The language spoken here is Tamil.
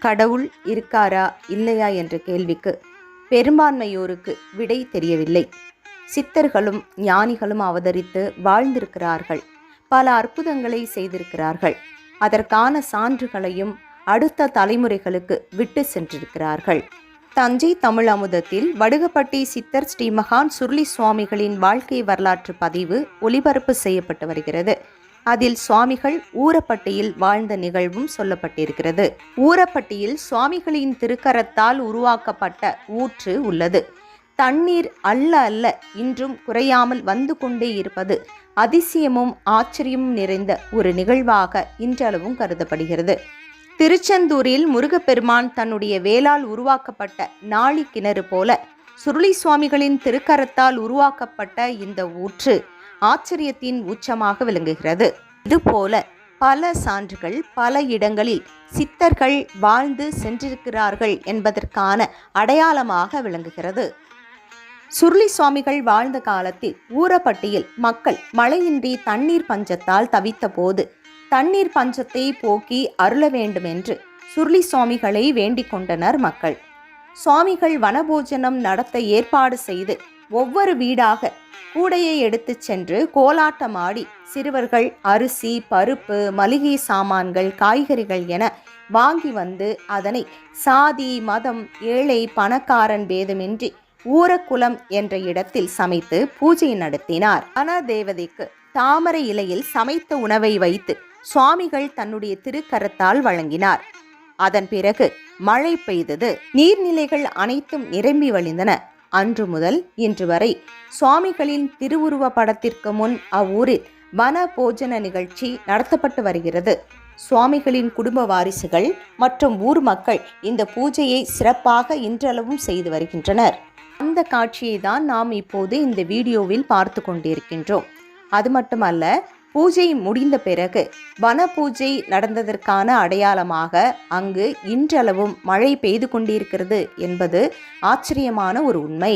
கடவுள் இருக்காரா இல்லையா என்ற கேள்விக்கு பெரும்பான்மையோருக்கு விடை தெரியவில்லை. சித்தர்களும் ஞானிகளும் அவதரித்து வாழ்ந்திருக்கிறார்கள். பல அற்புதங்களை செய்திருக்கிறார்கள். அதற்கான சான்றுகளையும் அடுத்த தலைமுறைகளுக்கு விட்டு சென்றிருக்கிறார்கள். தஞ்சை தமிழ் அமுதத்தில் வடுகப்பட்டி சித்தர் ஸ்ரீ மகான் சுருளி சுவாமிகளின் வாழ்க்கை வரலாற்று பதிவு ஒளிபரப்பு செய்யப்பட்டு வருகிறது. அதில் சுவாமிகள் ஊரப்பட்டியில் வாழ்ந்த நிகழ்வும் சொல்லப்பட்டிருக்கிறது. ஊரப்பட்டியில் சுவாமிகளின் திருக்கரத்தால் உருவாக்கப்பட்ட ஊற்று உள்ளது. தண்ணீர் அல்ல அல்ல இன்றும் குறையாமல் வந்து கொண்டே இருப்பது அதிசயமும் ஆச்சரியமும் நிறைந்த ஒரு நிகழ்வாக இன்றளவும் கருதப்படுகிறது. திருச்செந்தூரில் முருகப்பெருமான் தன்னுடைய வேலால் உருவாக்கப்பட்ட நாழி கிணறு போல சுருளி சுவாமிகளின் திருக்கரத்தால் உருவாக்கப்பட்ட இந்த ஊற்று ஆச்சரியத்தின் உச்சமாக விளங்குகிறது. இதுபோல பல சான்றுகள் பல இடங்களில் சித்தர்கள் வாழ்ந்து சென்றிருக்கிறார்கள் என்பதற்கான அடையாளமாக விளங்குகிறது. சுருளி சுவாமிகள் வாழ்ந்த காலத்தில் ஊரப்பட்டியில் மக்கள் மழையின்றி தண்ணீர் பஞ்சத்தால் தவித்த போது தண்ணீர் பஞ்சத்தை போக்கி அருள வேண்டும் என்று சுருளி சுவாமிகளை வேண்டிக் கொண்டனர் மக்கள். சுவாமிகள் வனபோஜனம் நடத்த ஏற்பாடு செய்து ஒவ்வொரு வீடாக கூடையை எடுத்து சென்று கோலாட்டமாடி சிறுவர்கள் அரிசி, பருப்பு, மளிகை சாமான்கள், காய்கறிகள் என வாங்கி வந்து அதனை சாதி, மதம், ஏழை, பணக்காரன் பேதமின்றி ஊரக்குளம் என்ற இடத்தில் சமைத்து பூஜை நடத்தினார். வனதேவதைக்கு தாமரை இலையில் சமைத்த உணவை வைத்து சுவாமிகள் தன்னுடைய திருக்கரத்தால் வழங்கினார். அதன் பிறகு மழை பெய்தது. நீர்நிலைகள் அனைத்தும் நிரம்பி வழிந்தன. அன்று முதல் இன்று வரை சுவாமிகளின் திருவுருவ படத்திற்கு முன் அவ்வூரில் வன போஜன நிகழ்ச்சி நடத்தப்பட்டு வருகிறது. சுவாமிகளின் குடும்ப வாரிசுகள் மற்றும் ஊர் மக்கள் இந்த பூஜையை சிறப்பாக இன்றளவும் செய்து வருகின்றனர். அந்த காட்சியை தான் நாம் இப்போது இந்த வீடியோவில் பார்த்து கொண்டிருக்கின்றோம். அது மட்டுமல்ல, பூஜை முடிந்த பிறகு வன பூஜை நடந்ததற்கான அடையாளமாக அங்கு இன்றளவும் மழை பெய்து கொண்டிருக்கிறது என்பது ஆச்சரியமான ஒரு உண்மை.